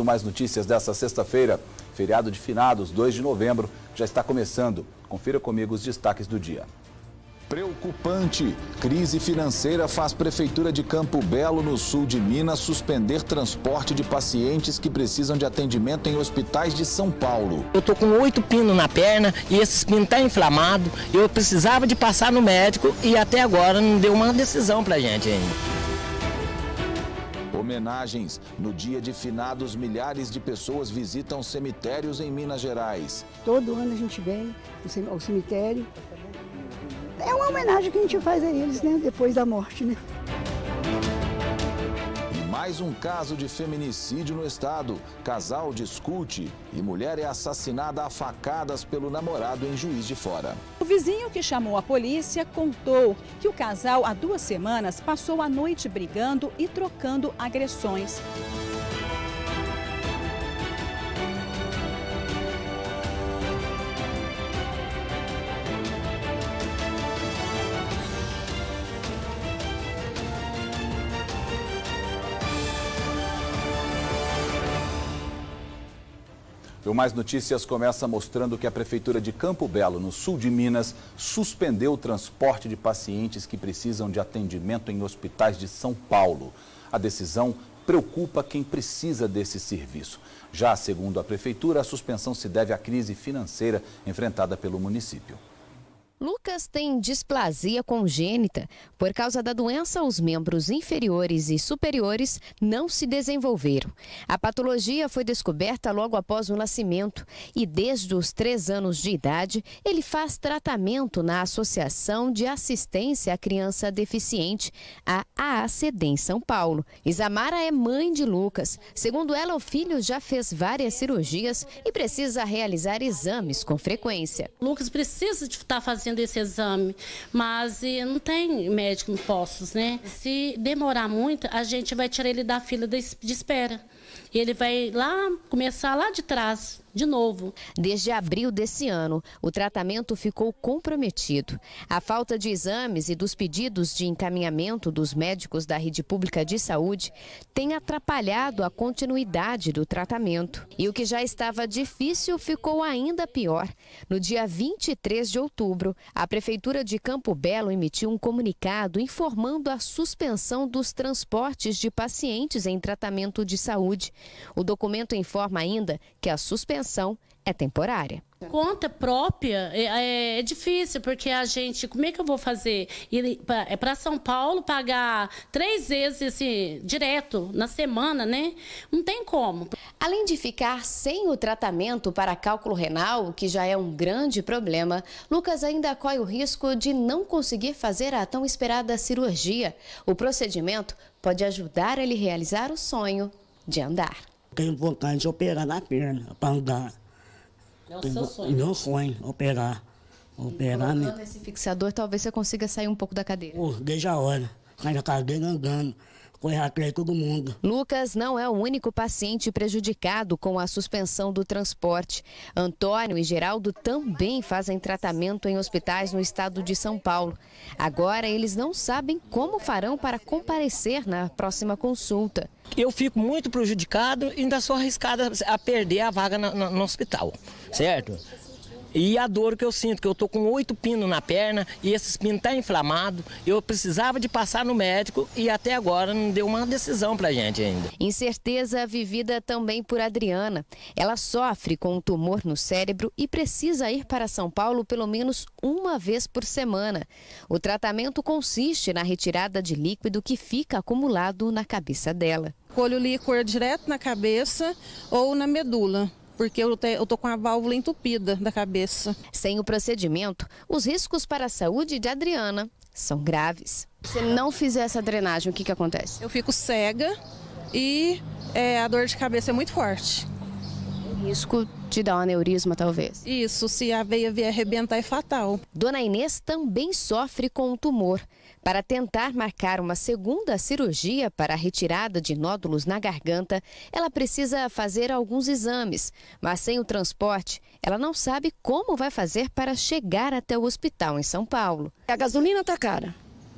Mais notícias dessa sexta-feira, feriado de finados, 2 de novembro, já está começando. Confira comigo os destaques do dia. Preocupante. Crise financeira faz Prefeitura de Campo Belo, no sul de Minas, suspender transporte de pacientes que precisam de atendimento em hospitais de São Paulo. Eu tô com 8 pinos na perna e esses pinos estão inflamados. Eu precisava de passar no médico e até agora não deu uma decisão pra gente ainda. Homenagens. No dia de finados, milhares de pessoas visitam cemitérios em Minas Gerais. Todo ano a gente vem ao cemitério. É uma homenagem que a gente faz a eles, né? Depois da morte, né? E mais um caso de feminicídio no estado. Casal discute e mulher é assassinada a facadas pelo namorado em Juiz de Fora. O vizinho que chamou a polícia contou que o casal, há 2 semanas, passou a noite brigando e trocando agressões. O Mais Notícias começa mostrando que a Prefeitura de Campo Belo, no sul de Minas, suspendeu o transporte de pacientes que precisam de atendimento em hospitais de São Paulo. A decisão preocupa quem precisa desse serviço. Já segundo a Prefeitura, a suspensão se deve à crise financeira enfrentada pelo município. Lucas tem displasia congênita. Por causa da doença, os membros inferiores e superiores não se desenvolveram. A patologia foi descoberta logo após o nascimento e desde os 3 anos de idade, ele faz tratamento na Associação de Assistência à Criança Deficiente, a AACD, em São Paulo. Isamara é mãe de Lucas. Segundo ela, o filho já fez várias cirurgias e precisa realizar exames com frequência. Lucas precisa de estar fazendo esse exame, mas não tem médico em postos, né? Se demorar muito, a gente vai tirar ele da fila de espera. E ele vai começar lá de trás, de novo. Desde abril desse ano, o tratamento ficou comprometido. A falta de exames e dos pedidos de encaminhamento dos médicos da rede pública de saúde tem atrapalhado a continuidade do tratamento. E o que já estava difícil ficou ainda pior. No dia 23 de outubro, a Prefeitura de Campo Belo emitiu um comunicado informando a suspensão dos transportes de pacientes em tratamento de saúde. O documento informa ainda que a suspensão é temporária. Conta própria é difícil, porque a gente, como é que eu vou fazer? Ir para São Paulo pagar 3 vezes assim, direto na semana, né? Não tem como. Além de ficar sem o tratamento para cálculo renal, o que já é um grande problema, Lucas ainda corre o risco de não conseguir fazer a tão esperada cirurgia. O procedimento pode ajudar ele a realizar o sonho de andar. Tenho vontade de operar na perna para andar. É o seu sonho. Meu sonho, operar. Colocando esse fixador, talvez você consiga sair um pouco da cadeira. Desde a hora. Sair da cadeira andando. Correr atrás de todo mundo. Lucas não é o único paciente prejudicado com a suspensão do transporte. Antônio e Geraldo também fazem tratamento em hospitais no estado de São Paulo. Agora, eles não sabem como farão para comparecer na próxima consulta. Eu fico muito prejudicado e ainda sou arriscado a perder a vaga no hospital, certo? E a dor que eu sinto, que eu tô com 8 pinos na perna e esses pinos estão inflamados. Eu precisava de passar no médico e até agora não deu uma decisão pra gente ainda. Incerteza vivida também por Adriana. Ela sofre com um tumor no cérebro e precisa ir para São Paulo pelo menos 1 vez por semana. O tratamento consiste na retirada de líquido que fica acumulado na cabeça dela. Colho líquor direto na cabeça ou na medula, porque eu tô com a válvula entupida da cabeça. Sem o procedimento, os riscos para a saúde de Adriana são graves. Se não fizer essa drenagem, o que acontece? Eu fico cega e a dor de cabeça é muito forte. O risco de dar um aneurisma, talvez. Isso, se a veia vier arrebentar, é fatal. Dona Inês também sofre com um tumor. Para tentar marcar uma segunda cirurgia para a retirada de nódulos na garganta, ela precisa fazer alguns exames. Mas sem o transporte, ela não sabe como vai fazer para chegar até o hospital em São Paulo. A gasolina está cara.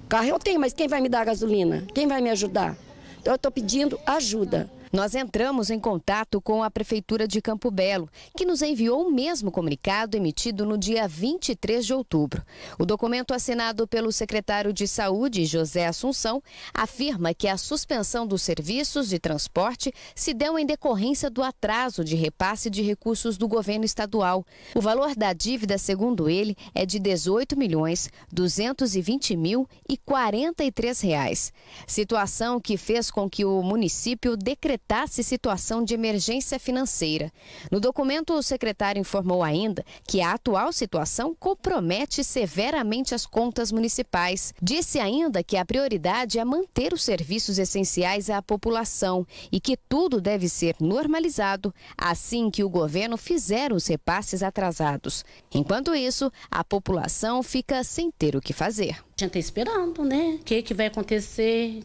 Carro eu tenho, mas quem vai me dar a gasolina? Quem vai me ajudar? Então eu estou pedindo ajuda. Nós entramos em contato com a Prefeitura de Campo Belo, que nos enviou o mesmo comunicado emitido no dia 23 de outubro. O documento assinado pelo secretário de Saúde, José Assunção, afirma que a suspensão dos serviços de transporte se deu em decorrência do atraso de repasse de recursos do governo estadual. O valor da dívida, segundo ele, é de R$ 18.220.043. Situação que fez com que o município decretasse situação de emergência financeira. No documento, o secretário informou ainda que a atual situação compromete severamente as contas municipais. Disse ainda que a prioridade é manter os serviços essenciais à população e que tudo deve ser normalizado assim que o governo fizer os repasses atrasados. Enquanto isso, a população fica sem ter o que fazer. A gente está esperando, né? O que vai acontecer,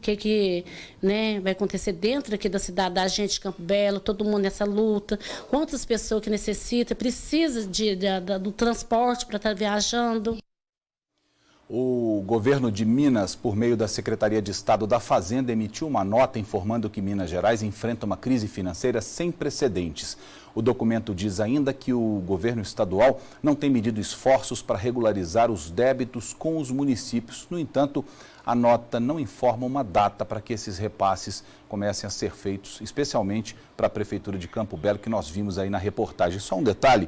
vai acontecer dentro aqui da cidade, da gente de Campo Belo, todo mundo nessa luta. Quantas pessoas que necessitam, precisam do transporte para estar viajando. O governo de Minas, por meio da Secretaria de Estado da Fazenda, emitiu uma nota informando que Minas Gerais enfrenta uma crise financeira sem precedentes. O documento diz ainda que o governo estadual não tem medido esforços para regularizar os débitos com os municípios. No entanto, a nota não informa uma data para que esses repasses comecem a ser feitos, especialmente para a Prefeitura de Campo Belo, que nós vimos aí na reportagem. Só um detalhe.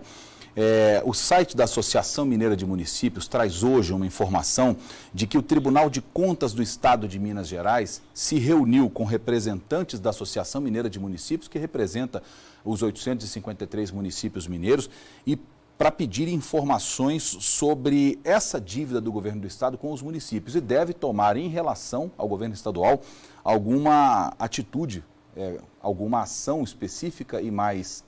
O site da Associação Mineira de Municípios traz hoje uma informação de que o Tribunal de Contas do Estado de Minas Gerais se reuniu com representantes da Associação Mineira de Municípios, que representa os 853 municípios mineiros, e para pedir informações sobre essa dívida do governo do Estado com os municípios, e deve tomar em relação ao governo estadual alguma atitude, alguma ação específica e mais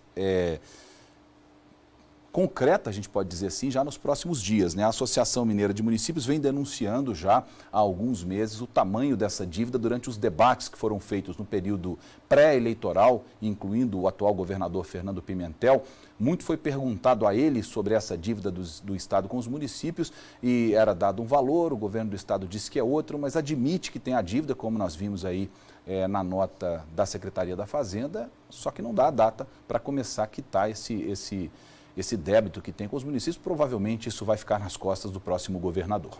concreta, a gente pode dizer assim, já nos próximos dias, né? A Associação Mineira de Municípios vem denunciando já há alguns meses o tamanho dessa dívida durante os debates que foram feitos no período pré-eleitoral, incluindo o atual governador Fernando Pimentel. Muito foi perguntado a ele sobre essa dívida do Estado com os municípios e era dado um valor, o governo do Estado disse que é outro, mas admite que tem a dívida, como nós vimos aí na nota da Secretaria da Fazenda, só que não dá a data para começar a quitar esse débito que tem com os municípios. Provavelmente isso vai ficar nas costas do próximo governador.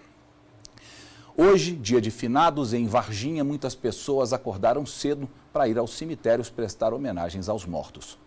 Hoje, dia de finados, em Varginha, muitas pessoas acordaram cedo para ir aos cemitérios prestar homenagens aos mortos.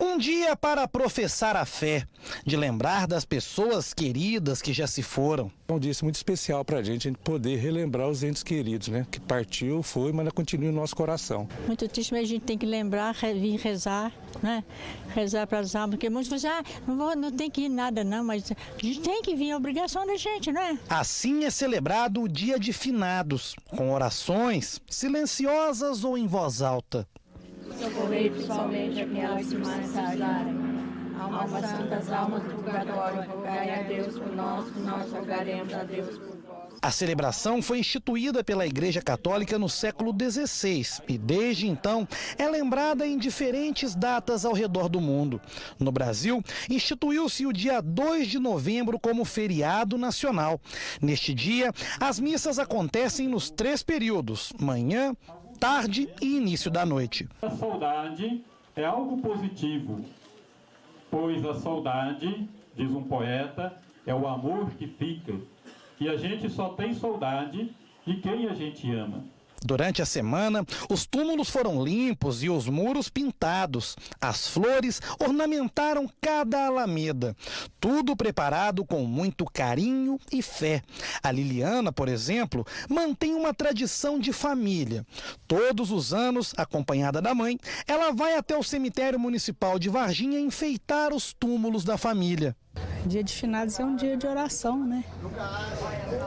Um dia para professar a fé, de lembrar das pessoas queridas que já se foram. É um dia muito especial para a gente poder relembrar os entes queridos, né? Que partiu, foi, mas continua no nosso coração. Muito triste, mas a gente tem que lembrar, vir rezar, né? Rezar para as almas, porque muitos dizem, não tem que ir nada não, mas a gente tem que vir, é obrigação da gente, né? Assim é celebrado o dia de finados, com orações silenciosas ou em voz alta. Socorrei pessoalmente aquelas que mais tardarem. Almas santas, almas do purgatório, rogai a Deus por nós, que nós rogaremos a Deus por vós. A celebração foi instituída pela Igreja Católica no século XVI e, desde então, é lembrada em diferentes datas ao redor do mundo. No Brasil, instituiu-se o dia 2 de novembro como feriado nacional. Neste dia, as missas acontecem nos 3 períodos: manhã, tarde e início da noite. A saudade é algo positivo, pois a saudade, diz um poeta, é o amor que fica, e a gente só tem saudade de quem a gente ama. Durante a semana, os túmulos foram limpos e os muros pintados. As flores ornamentaram cada alameda. Tudo preparado com muito carinho e fé. A Liliana, por exemplo, mantém uma tradição de família. Todos os anos, acompanhada da mãe, ela vai até o cemitério municipal de Varginha enfeitar os túmulos da família. Dia de finados é um dia de oração, né?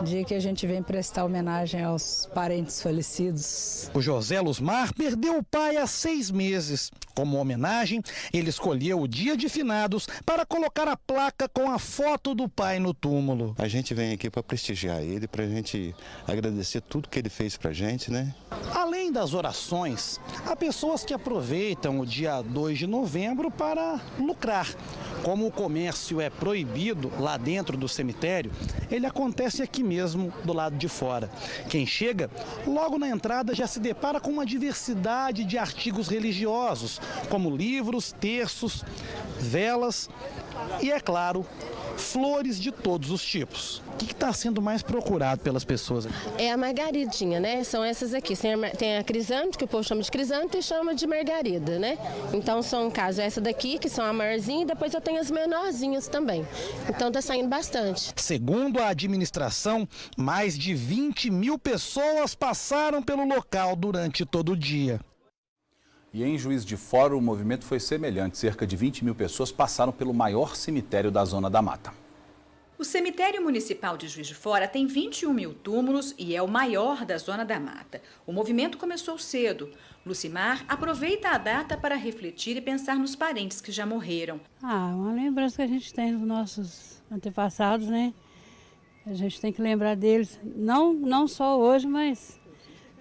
Dia que a gente vem prestar homenagem aos parentes falecidos. O José Lusmar perdeu o pai há 6 meses. Como homenagem, ele escolheu o dia de finados para colocar a placa com a foto do pai no túmulo. A gente vem aqui para prestigiar ele, para a gente agradecer tudo que ele fez para a gente, né? Além das orações, há pessoas que aproveitam o dia 2 de novembro para lucrar. Como o comércio é proibido lá dentro do cemitério, ele acontece aqui mesmo, do lado de fora. Quem chega, logo na entrada já se depara com uma diversidade de artigos religiosos, como livros, terços, velas e, é claro, flores de todos os tipos. O que está sendo mais procurado pelas pessoas aqui? É a margaridinha, né? São essas aqui. Tem a crisante, que o povo chama de crisante, e chama de margarida, né? Então são, no caso, essa daqui, que são a maiorzinha, e depois eu tenho as menorzinhas também. Então tá saindo bastante. Segundo a administração, mais de 20 mil pessoas passaram pelo local durante todo o dia. E em Juiz de Fora, o movimento foi semelhante. Cerca de 20 mil pessoas passaram pelo maior cemitério da Zona da Mata. O cemitério municipal de Juiz de Fora tem 21 mil túmulos e é o maior da Zona da Mata. O movimento começou cedo. Lucimar aproveita a data para refletir e pensar nos parentes que já morreram. Uma lembrança que a gente tem dos nossos antepassados, né? A gente tem que lembrar deles, não só hoje, mas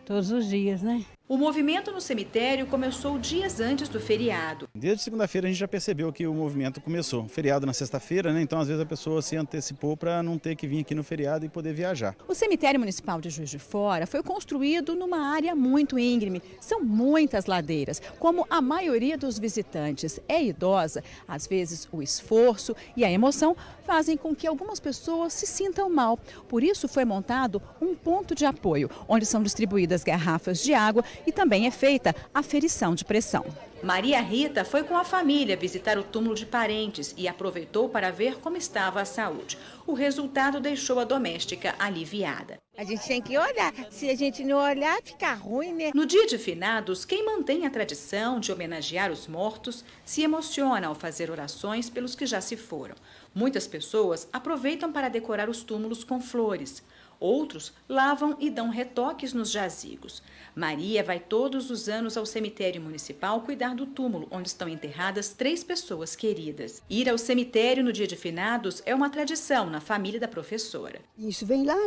todos os dias, né? O movimento no cemitério começou dias antes do feriado. Desde segunda-feira a gente já percebeu que o movimento começou. Feriado na sexta-feira, né? Então às vezes a pessoa se antecipou para não ter que vir aqui no feriado e poder viajar. O cemitério municipal de Juiz de Fora foi construído numa área muito íngreme. São muitas ladeiras. Como a maioria dos visitantes é idosa, às vezes o esforço e a emoção fazem com que algumas pessoas se sintam mal. Por isso foi montado um ponto de apoio, onde são distribuídas garrafas de água e também é feita a aferição de pressão. Maria Rita foi com a família visitar o túmulo de parentes e aproveitou para ver como estava a saúde. O resultado deixou a doméstica aliviada. A gente tem que olhar. Se a gente não olhar, fica ruim, né? No dia de finados, quem mantém a tradição de homenagear os mortos se emociona ao fazer orações pelos que já se foram. Muitas pessoas aproveitam para decorar os túmulos com flores. Outros lavam e dão retoques nos jazigos. Maria vai todos os anos ao cemitério municipal cuidar do túmulo, onde estão enterradas 3 pessoas queridas. Ir ao cemitério no dia de finados é uma tradição na família da professora. Isso vem lá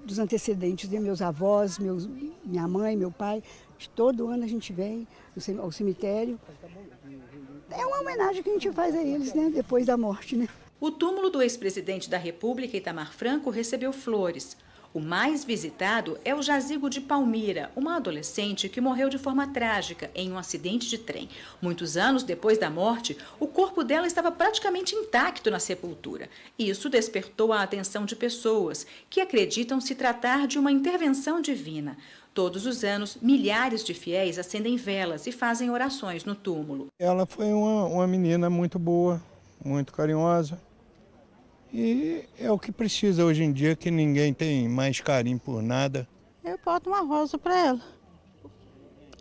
dos antecedentes de meus avós, minha mãe, meu pai. Todo ano a gente vem ao cemitério. É uma homenagem que a gente faz a eles, né? Depois da morte, né? O túmulo do ex-presidente da República, Itamar Franco, recebeu flores. O mais visitado é o jazigo de Palmira, uma adolescente que morreu de forma trágica em um acidente de trem. Muitos anos depois da morte, o corpo dela estava praticamente intacto na sepultura. Isso despertou a atenção de pessoas que acreditam se tratar de uma intervenção divina. Todos os anos, milhares de fiéis acendem velas e fazem orações no túmulo. Ela foi uma menina muito boa, muito carinhosa. E é o que precisa hoje em dia, que ninguém tem mais carinho por nada. Eu boto uma rosa para ela.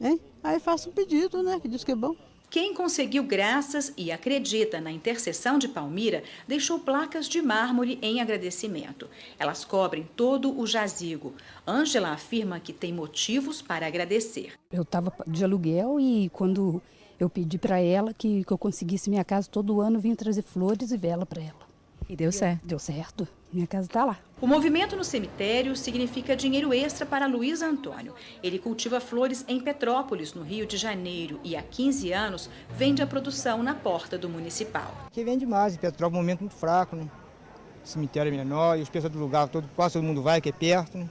Hein? Aí faço um pedido, né? Que diz que é bom. Quem conseguiu graças e acredita na intercessão de Palmira deixou placas de mármore em agradecimento. Elas cobrem todo o jazigo. Ângela afirma que tem motivos para agradecer. Eu estava de aluguel e quando eu pedi para ela que eu conseguisse minha casa todo ano, eu vinha trazer flores e vela para ela. E deu certo? Deu certo. Minha casa está lá. O movimento no cemitério significa dinheiro extra para Luiz Antônio. Ele cultiva flores em Petrópolis, no Rio de Janeiro, e há 15 anos vende a produção na porta do municipal. Aqui vende mais, em Petrópolis é um momento muito fraco, né? O cemitério é menor e os pessoas do lugar, quase todo mundo vai, que é perto, né?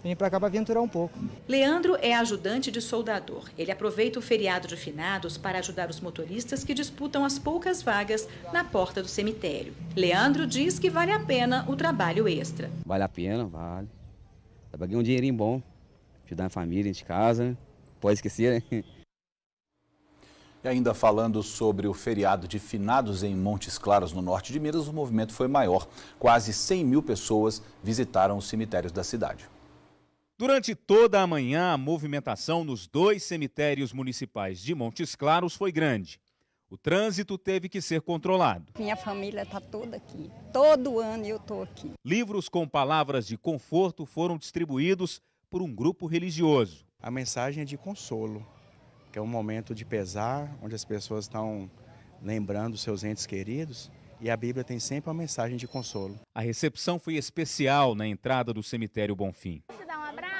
Vem para cá para aventurar um pouco. Leandro é ajudante de soldador. Ele aproveita o feriado de finados para ajudar os motoristas que disputam as poucas vagas na porta do cemitério. Leandro diz que vale a pena o trabalho extra. Vale a pena, vale. Eu paguei um dinheirinho bom, ajudar a família, de casa, né? Pode esquecer, né? E ainda falando sobre o feriado de finados em Montes Claros, no norte de Minas, o movimento foi maior. Quase 100 mil pessoas visitaram os cemitérios da cidade. Durante toda a manhã, a movimentação nos 2 cemitérios municipais de Montes Claros foi grande. O trânsito teve que ser controlado. Minha família está toda aqui. Todo ano eu estou aqui. Livros com palavras de conforto foram distribuídos por um grupo religioso. A mensagem é de consolo, que é um momento de pesar, onde as pessoas estão lembrando seus entes queridos. E a Bíblia tem sempre uma mensagem de consolo. A recepção foi especial na entrada do cemitério Bonfim. Posso dar um abraço?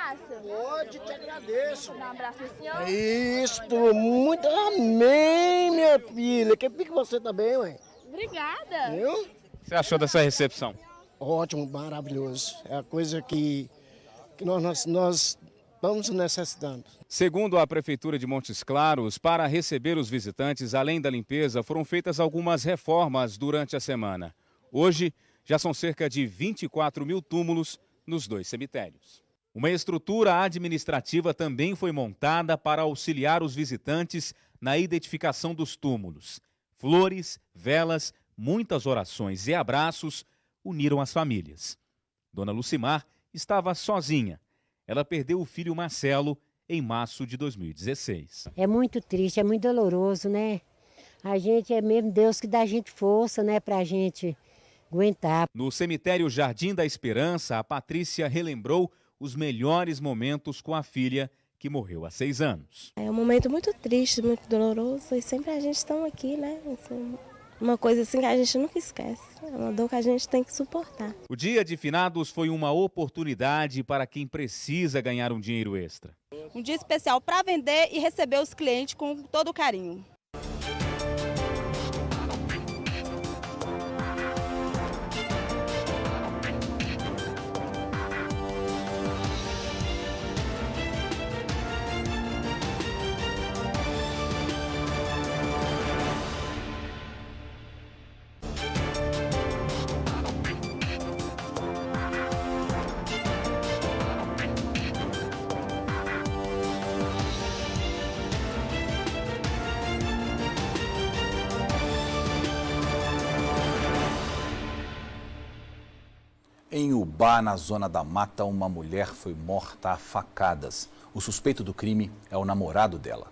Pode, te agradeço. Isso. Dá um abraço pro senhor. Isso, muito amém, minha filha. Que pique você também, ué. Obrigada. Viu? O que você achou dessa recepção? Ótimo, maravilhoso. É a coisa que nós estamos necessitando. Segundo a Prefeitura de Montes Claros, para receber os visitantes, além da limpeza, foram feitas algumas reformas durante a semana. Hoje, já são cerca de 24 mil túmulos nos 2 cemitérios. Uma estrutura administrativa também foi montada para auxiliar os visitantes na identificação dos túmulos. Flores, velas, muitas orações e abraços uniram as famílias. Dona Lucimar estava sozinha. Ela perdeu o filho Marcelo em março de 2016. É muito triste, é muito doloroso, né? A gente é mesmo Deus que dá a gente força, né, pra gente aguentar. No cemitério Jardim da Esperança, a Patrícia relembrou os melhores momentos com a filha, que morreu há 6 anos. É um momento muito triste, muito doloroso, e sempre a gente está aqui, né? Uma coisa assim que a gente nunca esquece. É uma dor que a gente tem que suportar. O Dia de Finados foi uma oportunidade para quem precisa ganhar um dinheiro extra. Um dia especial para vender e receber os clientes com todo carinho. Em Ubá, na zona da mata, uma mulher foi morta a facadas. O suspeito do crime é o namorado dela.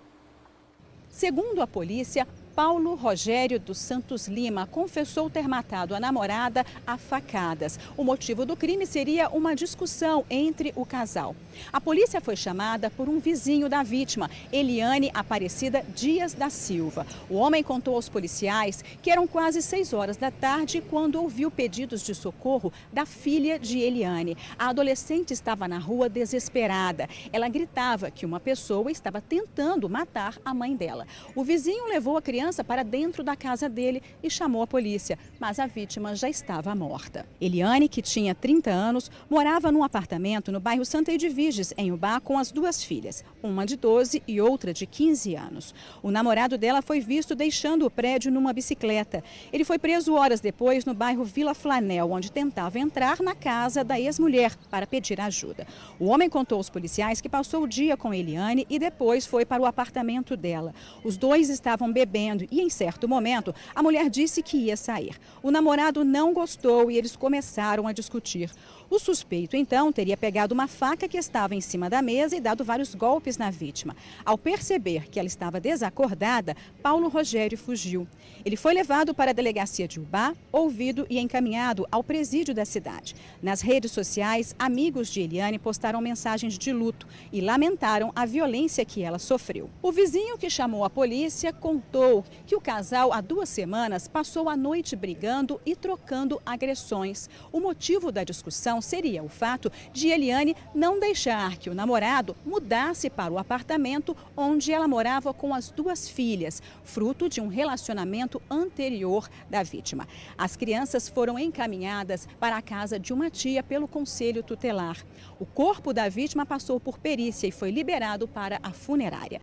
Segundo a polícia, Paulo Rogério dos Santos Lima confessou ter matado a namorada a facadas. O motivo do crime seria uma discussão entre o casal. A polícia foi chamada por um vizinho da vítima, Eliane Aparecida Dias da Silva. O homem contou aos policiais que eram quase 6 horas da tarde quando ouviu pedidos de socorro da filha de Eliane. A adolescente estava na rua desesperada. Ela gritava que uma pessoa estava tentando matar a mãe dela. O vizinho levou a criança para dentro da casa dele e chamou a polícia, mas a vítima já estava morta. Eliane, que tinha 30 anos, morava num apartamento no bairro Santa Edviges, em Ubá, com as 2 filhas, uma de 12 e outra de 15 anos. O namorado dela foi visto deixando o prédio numa bicicleta. Ele foi preso horas depois no bairro Vila Flanel, onde tentava entrar na casa da ex-mulher para pedir ajuda. O homem contou aos policiais que passou o dia com Eliane e depois foi para o apartamento dela. Os 2 estavam bebendo e, em certo momento, a mulher disse que ia sair. O namorado não gostou e eles começaram a discutir. O suspeito, então, teria pegado uma faca que estava em cima da mesa e dado vários golpes na vítima. Ao perceber que ela estava desacordada, Paulo Rogério fugiu. Ele foi levado para a delegacia de Ubá, ouvido e encaminhado ao presídio da cidade. Nas redes sociais, amigos de Eliane postaram mensagens de luto e lamentaram a violência que ela sofreu. O vizinho que chamou a polícia contou que o casal, há 2 semanas, passou a noite brigando e trocando agressões. O motivo da discussão seria o fato de Eliane não deixar que o namorado mudasse para o apartamento onde ela morava com as 2 filhas, fruto de um relacionamento anterior da vítima. As crianças foram encaminhadas para a casa de uma tia pelo conselho tutelar. O corpo da vítima passou por perícia e foi liberado para a funerária.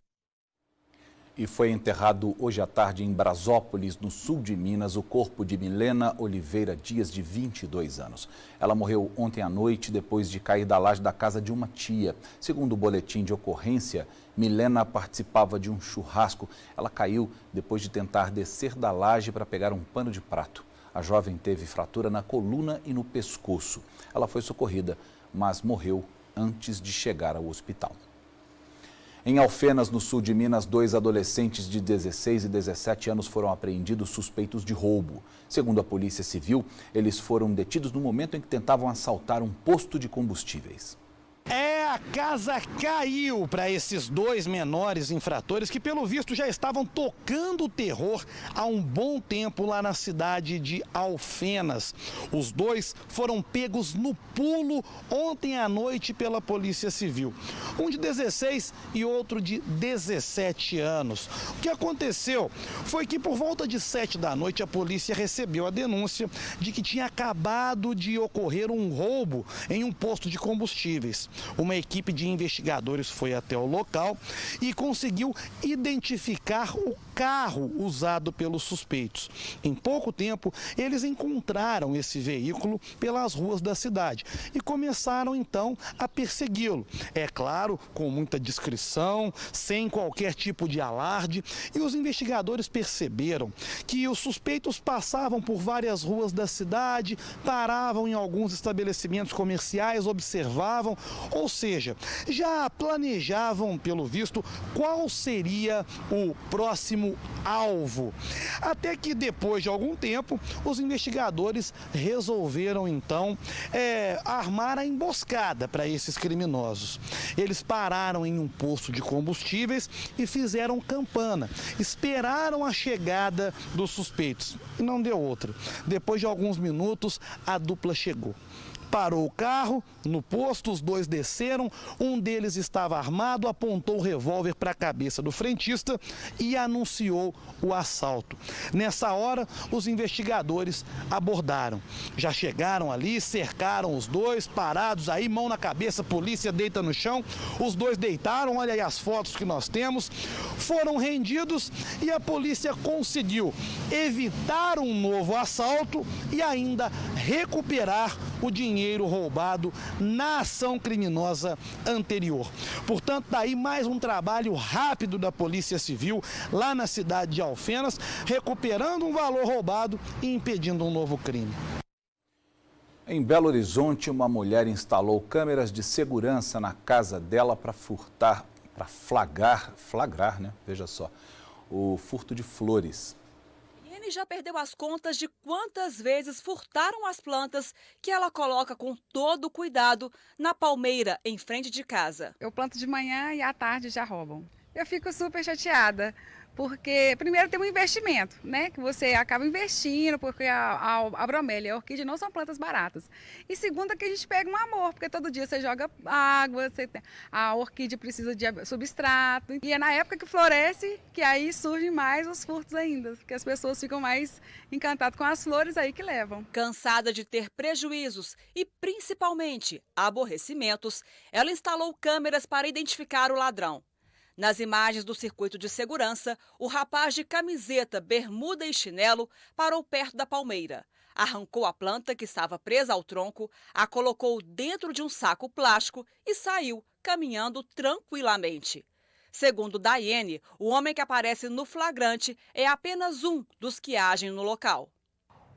E foi enterrado hoje à tarde em Brasópolis, no sul de Minas, o corpo de Milena Oliveira Dias, de 22 anos. Ela morreu ontem à noite depois de cair da laje da casa de uma tia. Segundo o boletim de ocorrência, Milena participava de um churrasco. Ela caiu depois de tentar descer da laje para pegar um pano de prato. A jovem teve fratura na coluna e no pescoço. Ela foi socorrida, mas morreu antes de chegar ao hospital. Em Alfenas, no sul de Minas, 2 adolescentes de 16 e 17 anos foram apreendidos suspeitos de roubo. Segundo a Polícia Civil, eles foram detidos no momento em que tentavam assaltar um posto de combustíveis. É a casa caiu para esses dois menores infratores que, pelo visto, já estavam tocando o terror há um bom tempo lá na cidade de Alfenas. Os dois foram pegos no pulo ontem à noite pela Polícia Civil. Um de 16 e outro de 17 anos. O que aconteceu foi que por volta de 7 da noite a polícia recebeu a denúncia de que tinha acabado de ocorrer um roubo em um posto de combustíveis. Uma equipe de investigadores foi até o local e conseguiu identificar o carro usado pelos suspeitos. Em pouco tempo, eles encontraram esse veículo pelas ruas da cidade e começaram então a persegui-lo. É claro, com muita discrição, sem qualquer tipo de alarde, e os investigadores perceberam que os suspeitos passavam por várias ruas da cidade, paravam em alguns estabelecimentos comerciais, observavam, ou seja, já planejavam, pelo visto, qual seria o próximo alvo. Até que depois de algum tempo, os investigadores resolveram então armar a emboscada para esses criminosos. Eles pararam em um posto de combustíveis e fizeram campana. Esperaram a chegada dos suspeitos e não deu outra. Depois de alguns minutos, a dupla chegou. Parou o carro, no posto, os dois desceram, um deles estava armado, apontou o revólver para a cabeça do frentista e anunciou o assalto. Nessa hora, os investigadores abordaram. Já chegaram ali, cercaram os dois, parados aí, mão na cabeça, polícia deita no chão, os dois deitaram, olha aí as fotos que nós temos, foram rendidos e a polícia conseguiu evitar um novo assalto e ainda recuperar o dinheiro roubado na ação criminosa anterior. Portanto, daí mais um trabalho rápido da Polícia Civil lá na cidade de Alfenas, recuperando um valor roubado e impedindo um novo crime. Em Belo Horizonte, uma mulher instalou câmeras de segurança na casa dela para flagrar, né? Veja só, o furto de flores. Ele já perdeu as contas de quantas vezes furtaram as plantas que ela coloca com todo cuidado na palmeira em frente de casa. Eu planto de manhã e à tarde já roubam. Eu fico super chateada, porque primeiro tem um investimento, né? Que você acaba investindo, porque a bromélia e a orquídea não são plantas baratas. E segundo, que a gente pega um amor, porque todo dia você joga água, a orquídea precisa de substrato. E é na época que floresce que aí surgem mais os furtos ainda, porque as pessoas ficam mais encantadas com as flores aí que levam. Cansada de ter prejuízos e principalmente aborrecimentos, ela instalou câmeras para identificar o ladrão. Nas imagens do circuito de segurança, o rapaz de camiseta, bermuda e chinelo parou perto da palmeira. Arrancou a planta que estava presa ao tronco, a colocou dentro de um saco plástico e saiu, caminhando tranquilamente. Segundo Daiane, o homem que aparece no flagrante é apenas um dos que agem no local.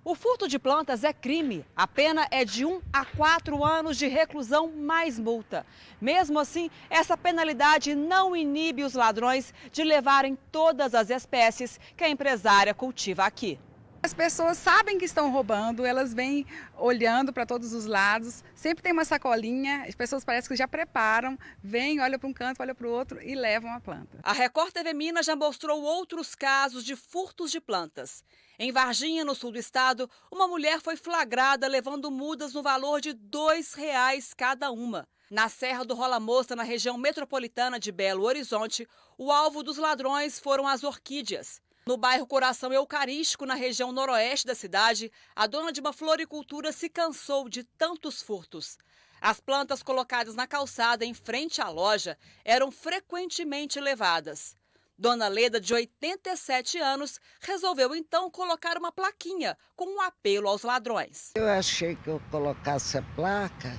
O furto de plantas é crime. A pena é de 1 a 4 anos de reclusão mais multa. Mesmo assim, essa penalidade não inibe os ladrões de levarem todas as espécies que a empresária cultiva aqui. As pessoas sabem que estão roubando, elas vêm olhando para todos os lados, sempre tem uma sacolinha, as pessoas parecem que já preparam, vêm, olham para um canto, olham para o outro e levam a planta. A Record TV Minas já mostrou outros casos de furtos de plantas. Em Varginha, no sul do estado, uma mulher foi flagrada levando mudas no valor de R$ 2,00 cada uma. Na Serra do Rola Moça, na região metropolitana de Belo Horizonte, o alvo dos ladrões foram as orquídeas. No bairro Coração Eucarístico, na região noroeste da cidade, a dona de uma floricultura se cansou de tantos furtos. As plantas colocadas na calçada em frente à loja eram frequentemente levadas. Dona Leda, de 87 anos, resolveu então colocar uma plaquinha com um apelo aos ladrões. Eu achei que eu colocasse a placa,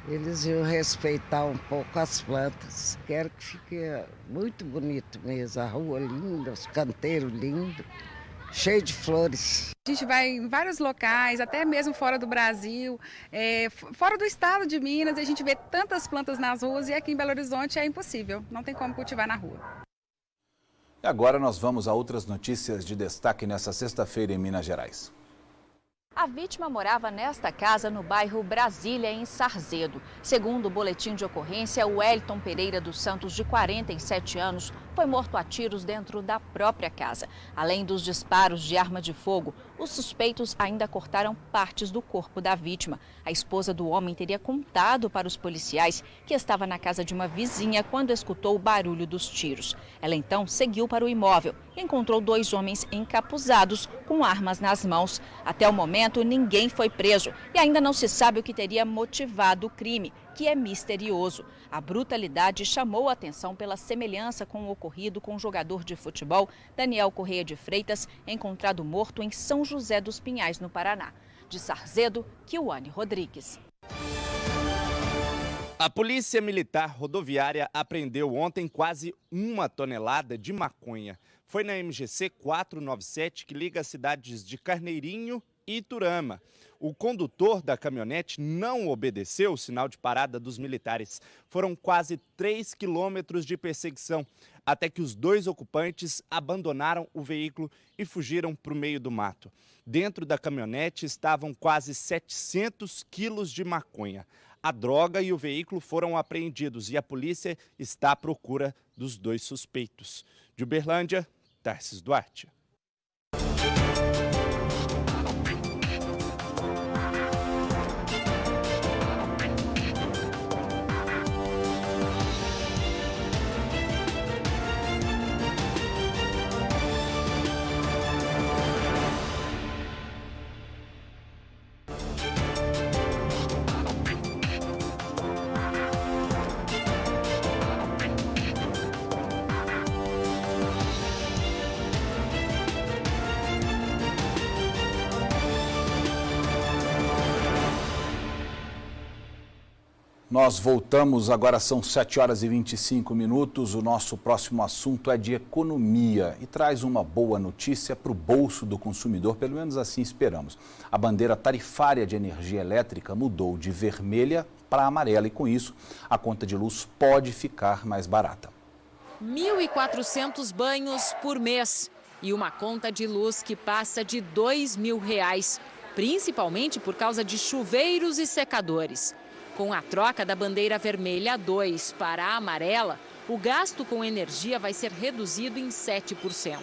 eles iam respeitar um pouco as plantas. Quero que fique muito bonito mesmo, a rua linda, os canteiros lindos, cheio de flores. A gente vai em vários locais, até mesmo fora do Brasil, fora do estado de Minas, a gente vê tantas plantas nas ruas e aqui em Belo Horizonte é impossível, não tem como cultivar na rua. E agora nós vamos a outras notícias de destaque nessa sexta-feira em Minas Gerais. A vítima morava nesta casa no bairro Brasília, em Sarzedo. Segundo o boletim de ocorrência, o Wellington Pereira dos Santos, de 47 anos, foi morto a tiros dentro da própria casa. Além dos disparos de arma de fogo, os suspeitos ainda cortaram partes do corpo da vítima. A esposa do homem teria contado para os policiais que estava na casa de uma vizinha quando escutou o barulho dos tiros. Ela então seguiu para o imóvel e encontrou 2 homens encapuzados com armas nas mãos. Até o momento, ninguém foi preso e ainda não se sabe o que teria motivado o crime, que é misterioso. A brutalidade chamou a atenção pela semelhança com o ocorrido com o jogador de futebol Daniel Correia de Freitas, encontrado morto em São José dos Pinhais, no Paraná. De Sarzedo, Kiwane Rodrigues. A Polícia Militar Rodoviária apreendeu ontem quase 1 tonelada de maconha. Foi na MGC 497, que liga as cidades de Carneirinho e Iturama. O condutor da caminhonete não obedeceu o sinal de parada dos militares. Foram quase 3 quilômetros de perseguição, até que os 2 ocupantes abandonaram o veículo e fugiram para o meio do mato. Dentro da caminhonete estavam quase 700 quilos de maconha. A droga e o veículo foram apreendidos e a polícia está à procura dos 2 suspeitos. De Uberlândia, Tarcis Duarte. Nós voltamos, agora são 7h25. O nosso próximo assunto é de economia e traz uma boa notícia para o bolso do consumidor, pelo menos assim esperamos. A bandeira tarifária de energia elétrica mudou de vermelha para amarela e, com isso, a conta de luz pode ficar mais barata. 1.400 banhos por mês e uma conta de luz que passa de R$2.000, principalmente por causa de chuveiros e secadores. Com a troca da bandeira vermelha 2 para a amarela, o gasto com energia vai ser reduzido em 7%.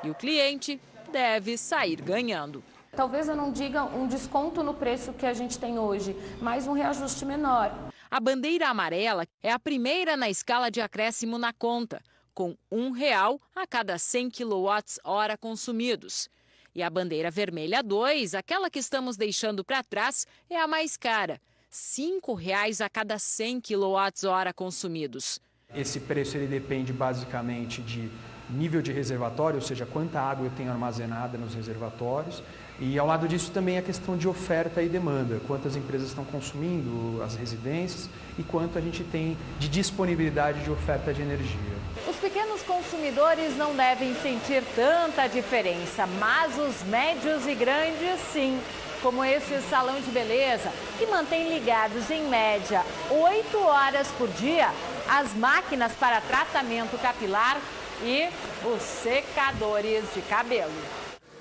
E o cliente deve sair ganhando. Talvez eu não diga um desconto no preço que a gente tem hoje, mas um reajuste menor. A bandeira amarela é a primeira na escala de acréscimo na conta, com R$1 a cada 100 kWh consumidos. E a bandeira vermelha 2, aquela que estamos deixando para trás, é a mais cara. R$5 a cada 100 kWh consumidos. Esse preço ele depende basicamente de nível de reservatório, ou seja, quanta água eu tenho armazenada nos reservatórios. E ao lado disso também a questão de oferta e demanda, quantas empresas estão consumindo as residências e quanto a gente tem de disponibilidade de oferta de energia. Os pequenos consumidores não devem sentir tanta diferença, mas os médios e grandes sim. Como este salão de beleza, que mantém ligados em média 8 horas por dia as máquinas para tratamento capilar e os secadores de cabelo.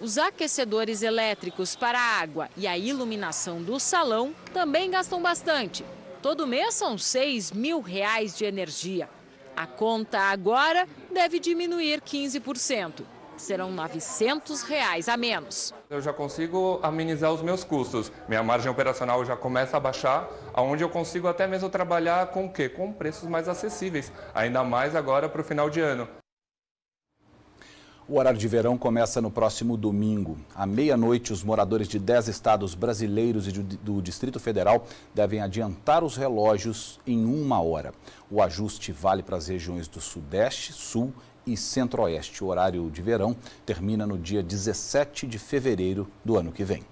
Os aquecedores elétricos para a água e a iluminação do salão também gastam bastante. Todo mês são R$6.000 de energia. A conta agora deve diminuir 15%. Serão R$900 a menos. Eu já consigo amenizar os meus custos. Minha margem operacional já começa a baixar, onde eu consigo até mesmo trabalhar com o quê? Com preços mais acessíveis, ainda mais agora para o final de ano. O horário de verão começa no próximo domingo. À meia-noite, os moradores de 10 estados brasileiros e do Distrito Federal devem adiantar os relógios em 1 hora. O ajuste vale para as regiões do Sudeste, Sul e Centro-Oeste. O horário de verão termina no dia 17 de fevereiro do ano que vem.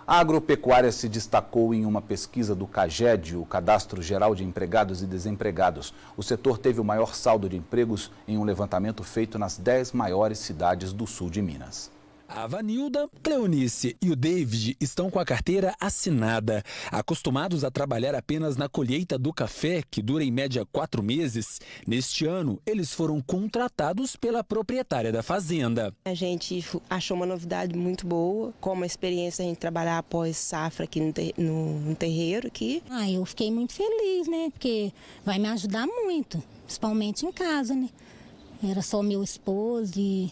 A agropecuária se destacou em uma pesquisa do CAGED, o Cadastro Geral de Empregados e Desempregados. O setor teve o maior saldo de empregos em um levantamento feito nas 10 maiores cidades do sul de Minas. A Vanilda, Cleonice e o David estão com a carteira assinada. Acostumados a trabalhar apenas na colheita do café, que dura em média 4 meses, neste ano eles foram contratados pela proprietária da fazenda. A gente achou uma novidade muito boa, como a experiência a gente trabalhar após safra aqui no terreiro aqui. Eu fiquei muito feliz, né? Porque vai me ajudar muito, principalmente em casa, né? Era só meu esposo e...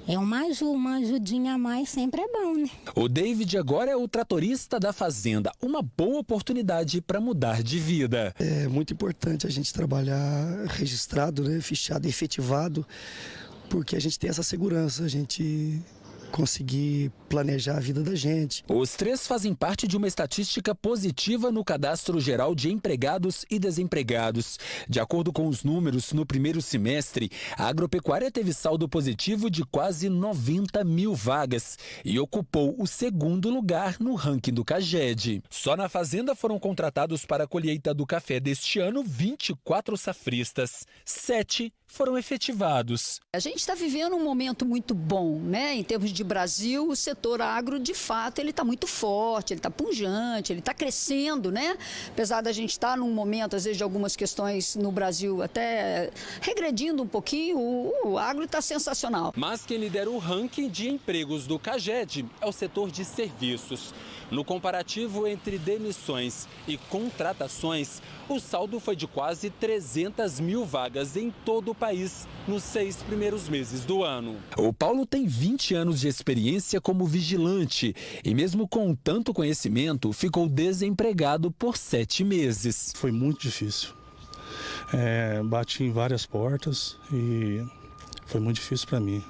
uma ajudinha a mais sempre é bom, né? O David agora é o tratorista da fazenda, uma boa oportunidade para mudar de vida. É muito importante a gente trabalhar registrado, né, fichado, efetivado, porque a gente tem essa segurança, a gente conseguir planejar a vida da gente. Os 3 fazem parte de uma estatística positiva no Cadastro Geral de Empregados e Desempregados. De acordo com os números, no primeiro semestre, a agropecuária teve saldo positivo de quase 90 mil vagas e ocupou o 2º lugar no ranking do CAGED. Só na fazenda foram contratados para a colheita do café deste ano 24 safristas. 7 foram efetivados. A gente está vivendo um momento muito bom, né? Em termos de Brasil, o setor agro, de fato, ele está muito forte, ele está pujante, ele está crescendo, né? Apesar da gente estar num momento, às vezes, de algumas questões no Brasil até regredindo um pouquinho, o agro está sensacional. Mas quem lidera o ranking de empregos do CAGED é o setor de serviços. No comparativo entre demissões e contratações, o saldo foi de quase 300 mil vagas em todo o país nos 6 primeiros meses do ano. O Paulo tem 20 anos de experiência como vigilante e mesmo com tanto conhecimento, ficou desempregado por 7 meses. Foi muito difícil. Bati em várias portas e foi muito difícil para mim.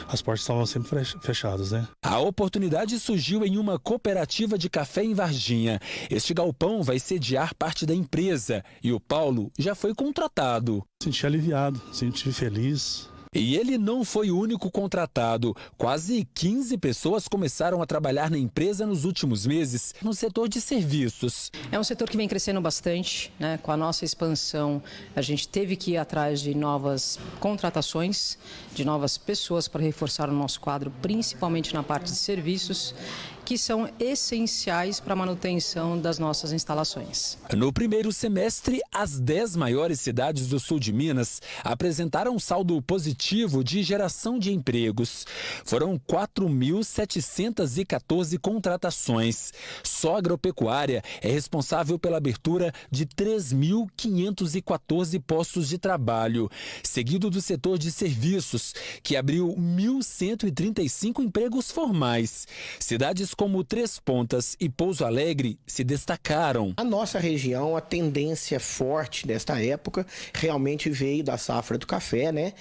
As portas estavam sempre fechadas, né? A oportunidade surgiu em uma cooperativa de café em Varginha. Este galpão vai sediar parte da empresa e o Paulo já foi contratado. Senti aliviado, senti feliz. E ele não foi o único contratado. Quase 15 pessoas começaram a trabalhar na empresa nos últimos meses, no setor de serviços. É um setor que vem crescendo bastante, né? Com a nossa expansão, a gente teve que ir atrás de novas contratações, de novas pessoas para reforçar o nosso quadro, principalmente na parte de serviços, que são essenciais para a manutenção das nossas instalações. No primeiro semestre, as 10 maiores cidades do sul de Minas apresentaram um saldo positivo de geração de empregos. Foram 4.714 contratações. Só a agropecuária é responsável pela abertura de 3.514 postos de trabalho, seguido do setor de serviços, que abriu 1.135 empregos formais. Cidades como Três Pontas e Pouso Alegre se destacaram. A nossa região, a tendência forte desta época realmente veio da safra do café, né?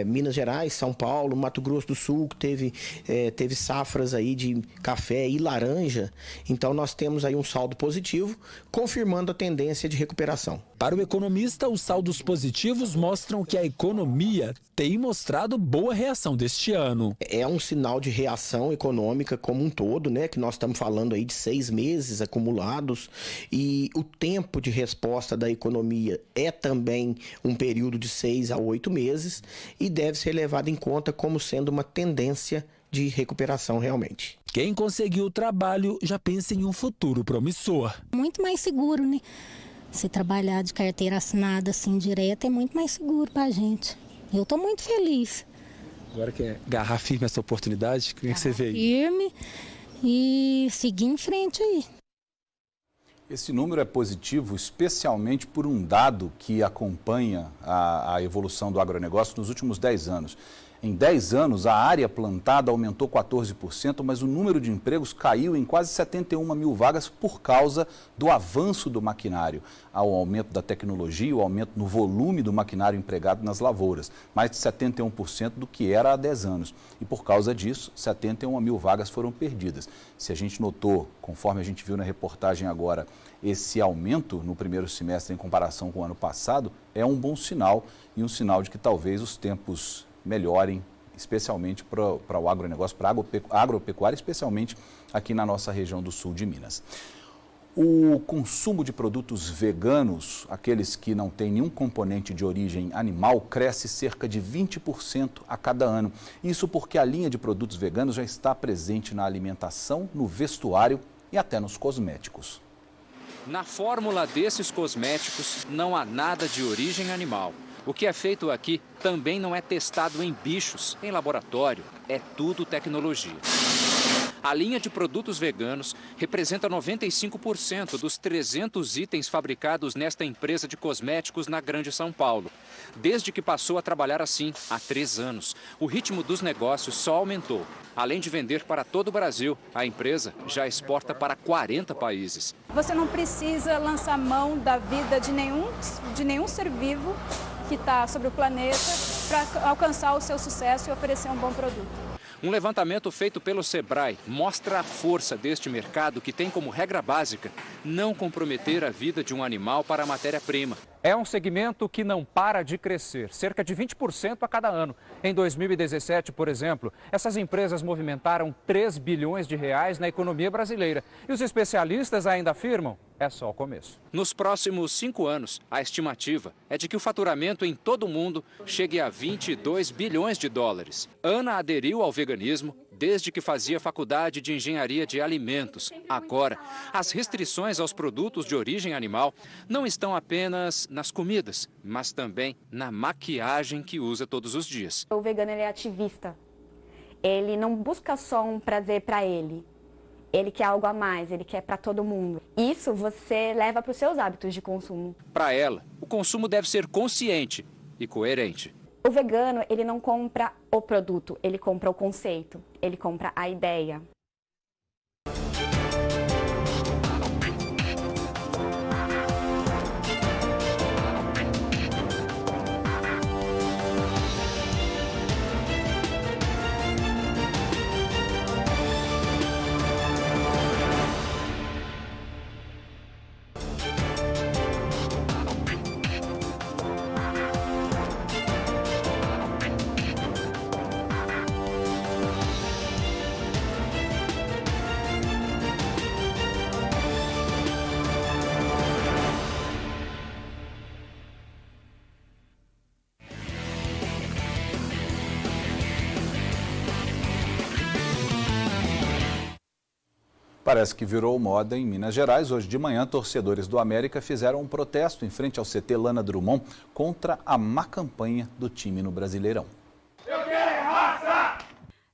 Minas Gerais, São Paulo, Mato Grosso do Sul, que teve safras aí de café e laranja. Então nós temos aí um saldo positivo, confirmando a tendência de recuperação. Para o economista, os saldos positivos mostram que a economia tem mostrado boa reação deste ano. É um sinal de reação econômica como um todo, né? Que nós estamos falando aí de 6 meses acumulados, e o tempo de resposta da economia é também um período de 6 a 8 meses e deve ser levado em conta como sendo uma tendência de recuperação realmente. Quem conseguiu o trabalho já pensa em um futuro promissor. Muito mais seguro, né? Se trabalhar de carteira assinada assim direto é muito mais seguro para a gente. Eu estou muito feliz. Agora que é agarrar firme essa oportunidade, como é que você vê aí? Firme e seguir em frente aí. Esse número é positivo, especialmente por um dado que acompanha a evolução do agronegócio nos últimos 10 anos. Em 10 anos, a área plantada aumentou 14%, mas o número de empregos caiu em quase 71 mil vagas por causa do avanço do maquinário, ao aumento da tecnologia, o aumento no volume do maquinário empregado nas lavouras, mais de 71% do que era há 10 anos. E por causa disso, 71 mil vagas foram perdidas. Se a gente notou, conforme a gente viu na reportagem agora, esse aumento no primeiro semestre em comparação com o ano passado, é um bom sinal e um sinal de que talvez os tempos melhorem, especialmente para o agronegócio, para a agropecuária, especialmente aqui na nossa região do sul de Minas. O consumo de produtos veganos, aqueles que não têm nenhum componente de origem animal, cresce cerca de 20% a cada ano. Isso porque a linha de produtos veganos já está presente na alimentação, no vestuário e até nos cosméticos. Na fórmula desses cosméticos não há nada de origem animal. O que é feito aqui também não é testado em bichos, em laboratório, é tudo tecnologia. A linha de produtos veganos representa 95% dos 300 itens fabricados nesta empresa de cosméticos na Grande São Paulo. Desde que passou a trabalhar assim, há 3 anos, o ritmo dos negócios só aumentou. Além de vender para todo o Brasil, a empresa já exporta para 40 países. Você não precisa lançar mão da vida de nenhum ser vivo que está sobre o planeta para alcançar o seu sucesso e oferecer um bom produto. Um levantamento feito pelo Sebrae mostra a força deste mercado que tem como regra básica não comprometer a vida de um animal para a matéria-prima. É um segmento que não para de crescer, cerca de 20% a cada ano. Em 2017, por exemplo, essas empresas movimentaram 3 bilhões de reais na economia brasileira. E os especialistas ainda afirmam, é só o começo. Nos próximos 5 anos, a estimativa é de que o faturamento em todo o mundo chegue a 22 bilhões de dólares. Ana aderiu ao veganismo desde que fazia faculdade de engenharia de alimentos. Agora, as restrições aos produtos de origem animal não estão apenas nas comidas, mas também na maquiagem que usa todos os dias. O vegano ele é ativista. Ele não busca só um prazer para ele. Ele quer algo a mais, ele quer para todo mundo. Isso você leva para os seus hábitos de consumo. Para ela, o consumo deve ser consciente e coerente. O vegano, ele não compra o produto, ele compra o conceito, ele compra a ideia. Parece que virou moda em Minas Gerais. Hoje de manhã, torcedores do América fizeram um protesto em frente ao CT Lana Drummond contra a má campanha do time no Brasileirão.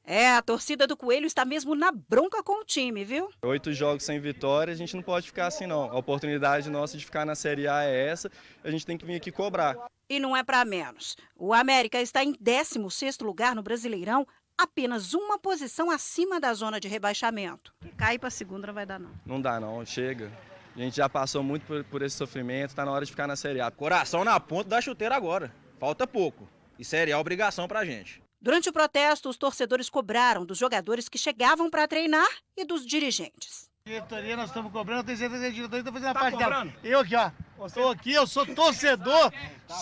A torcida do Coelho está mesmo na bronca com o time, viu? 8 jogos sem vitória, a gente não pode ficar assim não. A oportunidade nossa de ficar na Série A é essa, a gente tem que vir aqui cobrar. E não é para menos. O América está em 16º lugar no Brasileirão, apenas uma posição acima da zona de rebaixamento. Cair para a segunda não vai dar, não. Não dá, não. Chega. A gente já passou muito por esse sofrimento, está na hora de ficar na Série A. Coração na ponta da chuteira agora. Falta pouco. E Série A é obrigação pra gente. Durante o protesto, os torcedores cobraram dos jogadores que chegavam para treinar e dos dirigentes. Diretoria, nós estamos cobrando, tenho certeza que a diretoria está fazendo a parte dela. Eu aqui, ó. Estou aqui, eu sou torcedor,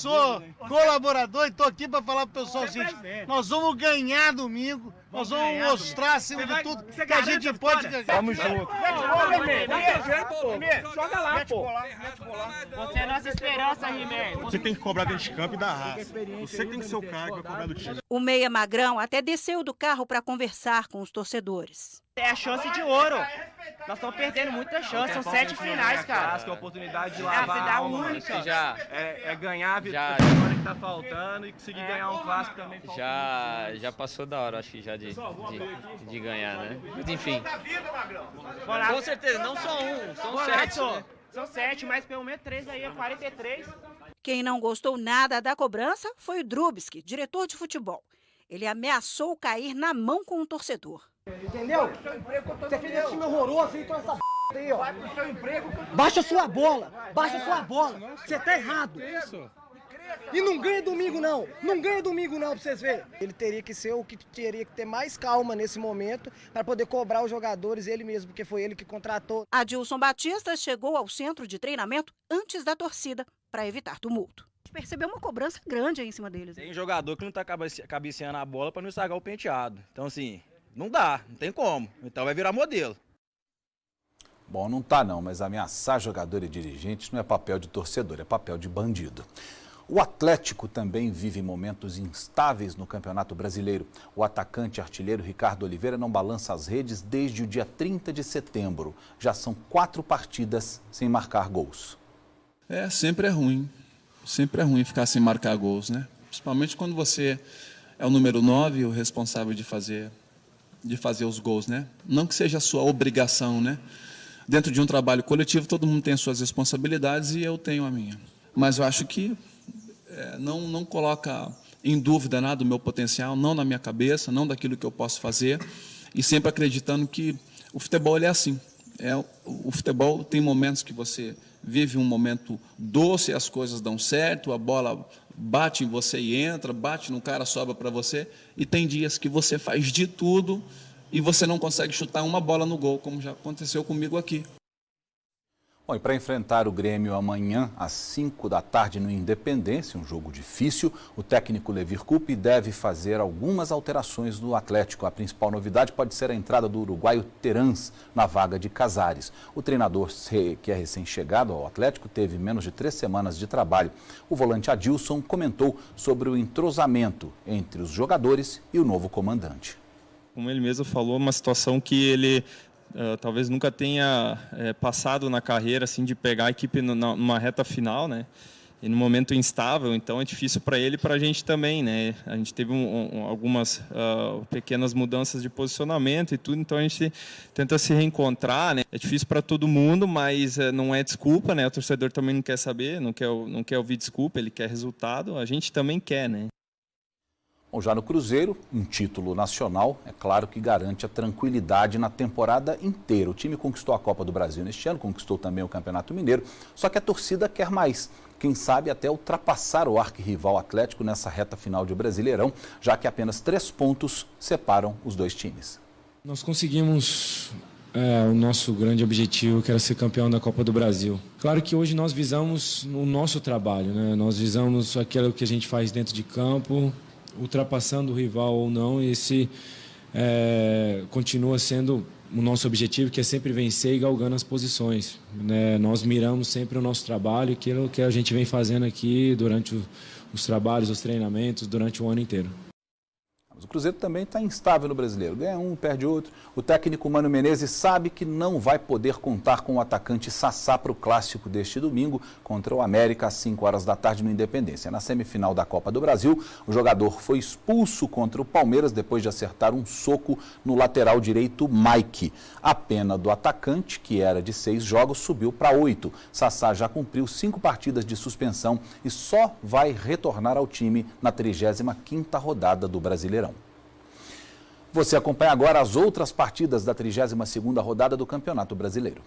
sou colaborador e estou aqui para falar para o pessoal o seguinte: nós vamos ganhar domingo, nós vamos mostrar acima de tudo que a gente pode ganhar. Vamos junto. Joga lá, pô. Você é nossa esperança, Rimé. Você tem que cobrar dentro de campo e dar raça. Você tem que ser o cara que vai cobrar do time. O meia magrão até desceu do carro para conversar com os torcedores. É a chance de ouro. Nós estamos perdendo muita chance, são 7 finais, cara. Acho que é a oportunidade de lavar a alma, única. É ganhar a vitória que tá faltando e conseguir ganhar um clássico também. Já passou da hora, acho que já de ganhar, né? Mas enfim. Com certeza, não só um, são 7. Né? São 7, mas pelo menos 3 aí é 43. Quem não gostou nada da cobrança foi o Drubski, diretor de futebol. Ele ameaçou cair na mão com o torcedor. Entendeu? Você fez esse time horroroso, então essa aí, ó. Baixa sua bola, baixa sua bola. Você tá errado. E não ganha domingo não, não ganha domingo não, pra vocês verem. Ele teria que ser o que teria que ter mais calma nesse momento para poder cobrar os jogadores ele mesmo, porque foi ele que contratou. Adilson Batista chegou ao centro de treinamento antes da torcida para evitar tumulto. Percebeu uma cobrança grande aí em cima deles. Tem jogador que não tá cabeceando a bola para não estragar o penteado. Então assim, não dá, não tem como. Então vai virar modelo. Bom, não tá não, mas ameaçar jogador e dirigentes não é papel de torcedor, é papel de bandido. O Atlético também vive momentos instáveis no Campeonato Brasileiro. O atacante artilheiro Ricardo Oliveira não balança as redes desde o dia 30 de setembro. Já são 4 partidas sem marcar gols. Sempre é ruim ficar sem marcar gols, né? Principalmente quando você é o número 9, o responsável de fazer os gols, né? Não que seja a sua obrigação, né? Dentro de um trabalho coletivo, todo mundo tem as suas responsabilidades e eu tenho a minha. Mas eu acho que não coloca em dúvida nada do meu potencial, não na minha cabeça, não daquilo que eu posso fazer, e sempre acreditando que o futebol ele é assim. O futebol tem momentos que você vive um momento doce, as coisas dão certo, a bola bate em você e entra, bate no cara, sobra para você, e tem dias que você faz de tudo e você não consegue chutar uma bola no gol, como já aconteceu comigo aqui. Bom, e para enfrentar o Grêmio amanhã, às 5 da tarde, no Independência, um jogo difícil, o técnico Levir Coupe deve fazer algumas alterações no Atlético. A principal novidade pode ser a entrada do uruguaio Terans na vaga de Casares. O treinador, que é recém-chegado ao Atlético, teve menos de 3 semanas de trabalho. O volante Adilson comentou sobre o entrosamento entre os jogadores e o novo comandante. Como ele mesmo falou, uma situação que ele talvez nunca tenha passado na carreira, assim, de pegar a equipe numa reta final, né? E num momento instável, então é difícil para ele e para a gente também, né? A gente teve algumas pequenas mudanças de posicionamento e tudo, então a gente tenta se reencontrar, né? É difícil para todo mundo, mas não é desculpa, né? O torcedor também não quer saber, não quer ouvir desculpa, ele quer resultado, a gente também quer, né? Bom, já no Cruzeiro, um título nacional, é claro que garante a tranquilidade na temporada inteira. O time conquistou a Copa do Brasil neste ano, conquistou também o Campeonato Mineiro, só que a torcida quer mais. Quem sabe até ultrapassar o arquirrival Atlético nessa reta final de Brasileirão, já que apenas 3 pontos separam os dois times. Nós conseguimos o nosso grande objetivo, que era ser campeão da Copa do Brasil. Claro que hoje nós visamos o nosso trabalho, né? Nós visamos aquilo que a gente faz dentro de campo, ultrapassando o rival ou não, esse continua sendo o nosso objetivo, que é sempre vencer e galgando as posições, né? Nós miramos sempre o nosso trabalho, aquilo que a gente vem fazendo aqui durante os trabalhos, os treinamentos, durante o ano inteiro. O Cruzeiro também está instável no Brasileiro, ganha um, perde outro. O técnico Mano Menezes sabe que não vai poder contar com o atacante Sassá para o clássico deste domingo contra o América às 5 horas da tarde no Independência. Na semifinal da Copa do Brasil, o jogador foi expulso contra o Palmeiras depois de acertar um soco no lateral direito Mike. A pena do atacante, que era de 6 jogos, subiu para 8. Sassá já cumpriu 5 partidas de suspensão e só vai retornar ao time na 35ª rodada do Brasileirão. Você acompanha agora as outras partidas da 32ª rodada do Campeonato Brasileiro.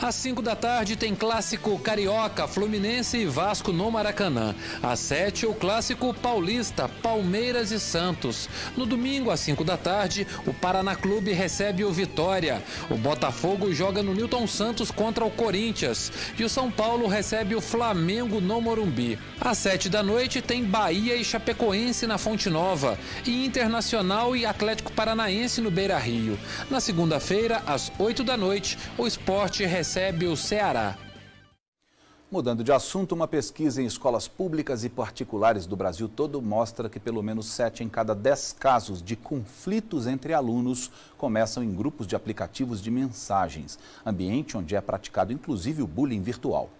Às 5 da tarde tem clássico carioca, Fluminense e Vasco no Maracanã. Às 7, o clássico paulista, Palmeiras e Santos. No domingo, às 5 da tarde, o Paraná Clube recebe o Vitória. O Botafogo joga no Newton Santos contra o Corinthians. E o São Paulo recebe o Flamengo no Morumbi. Às 7 da noite tem Bahia e Chapecoense na Fonte Nova. E Internacional e Atlético Paranaense no Beira-Rio. Na segunda-feira, às 8 da noite, o Sport recebe o Ceará. Mudando de assunto, uma pesquisa em escolas públicas e particulares do Brasil todo mostra que pelo menos 7 em cada 10 casos de conflitos entre alunos começam em grupos de aplicativos de mensagens, ambiente onde é praticado inclusive o bullying virtual.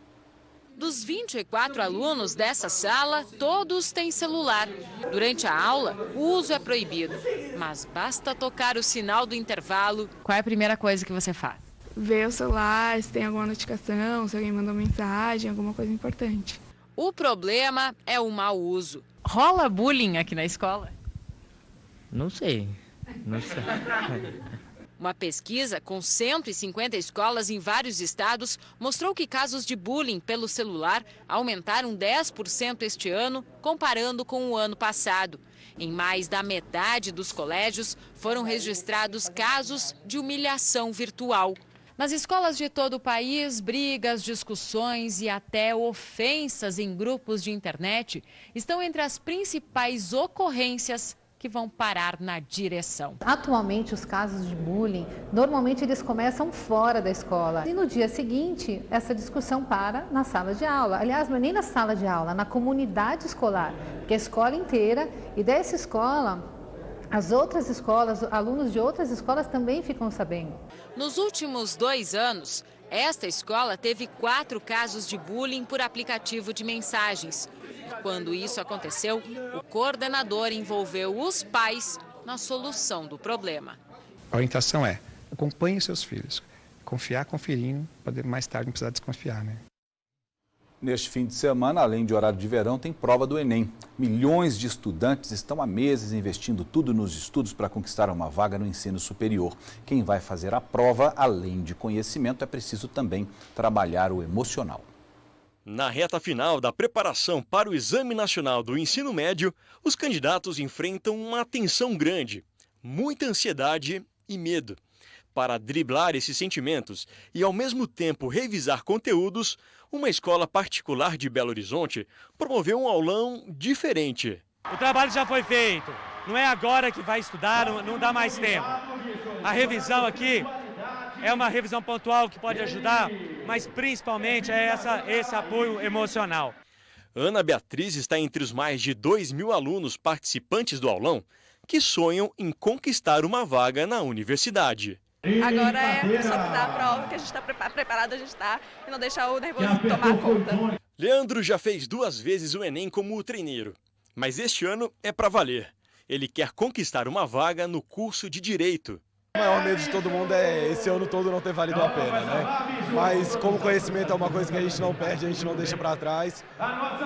Dos 24 alunos dessa sala, todos têm celular. Durante a aula, o uso é proibido, mas basta tocar o sinal do intervalo. Qual é a primeira coisa que você faz? Ver o celular, se tem alguma notificação, se alguém mandou mensagem, alguma coisa importante. O problema é o mau uso. Rola bullying aqui na escola? Não sei. Uma pesquisa com 150 escolas em vários estados mostrou que casos de bullying pelo celular aumentaram 10% este ano, comparando com o ano passado. Em mais da metade dos colégios foram registrados casos de humilhação virtual. Nas escolas de todo o país, brigas, discussões e até ofensas em grupos de internet estão entre as principais ocorrências que vão parar na direção. Atualmente, os casos de bullying, normalmente eles começam fora da escola. E no dia seguinte, essa discussão para na sala de aula. Aliás, não é nem na sala de aula, na comunidade escolar, que é a escola inteira, e dessa escola, as outras escolas, alunos de outras escolas também ficam sabendo. Nos últimos 2 anos, esta escola teve 4 casos de bullying por aplicativo de mensagens. Quando isso aconteceu, o coordenador envolveu os pais na solução do problema. A orientação é: acompanhe seus filhos, confiar conferindo, para mais tarde não precisar desconfiar, né? Neste fim de semana, além de horário de verão, tem prova do Enem. Milhões de estudantes estão há meses investindo tudo nos estudos para conquistar uma vaga no ensino superior. Quem vai fazer a prova, além de conhecimento, é preciso também trabalhar o emocional. Na reta final da preparação para o Exame Nacional do Ensino Médio, os candidatos enfrentam uma tensão grande, muita ansiedade e medo. Para driblar esses sentimentos e, ao mesmo tempo, revisar conteúdos, uma escola particular de Belo Horizonte promoveu um aulão diferente. O trabalho já foi feito, não é agora que vai estudar, não dá mais tempo. A revisão aqui é uma revisão pontual que pode ajudar, mas principalmente é esse apoio emocional. Ana Beatriz está entre os mais de 2.000 alunos participantes do aulão que sonham em conquistar uma vaga na universidade. Agora é só dar a prova que a gente está preparado, a gente está, e não deixar o nervoso tomar conta. Leandro já fez 2 vezes o Enem como treineiro, mas este ano é para valer. Ele quer conquistar uma vaga no curso de Direito. O maior medo de todo mundo é esse ano todo não ter valido a pena, né? Mas como conhecimento é uma coisa que a gente não perde, a gente não deixa para trás.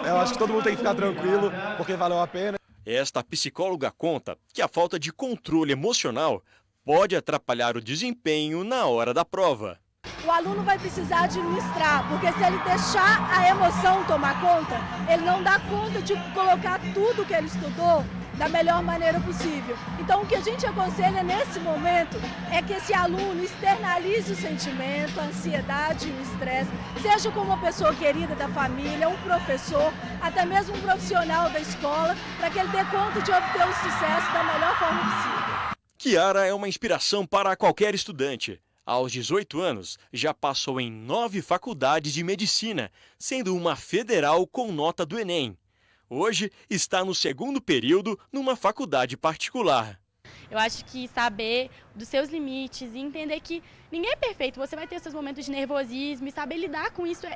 Eu acho que todo mundo tem que ficar tranquilo, porque valeu a pena. Esta psicóloga conta que a falta de controle emocional pode atrapalhar o desempenho na hora da prova. O aluno vai precisar administrar, porque se ele deixar a emoção tomar conta, ele não dá conta de colocar tudo que ele estudou da melhor maneira possível. Então, o que a gente aconselha nesse momento é que esse aluno externalize o sentimento, a ansiedade e o estresse, seja com uma pessoa querida da família, um professor, até mesmo um profissional da escola, para que ele dê conta de obter o sucesso da melhor forma possível. Kiara é uma inspiração para qualquer estudante. Aos 18 anos, já passou em 9 faculdades de medicina, sendo uma federal com nota do Enem. Hoje está no 2º período numa faculdade particular. Eu acho que saber dos seus limites e entender que ninguém é perfeito, você vai ter seus momentos de nervosismo e saber lidar com isso,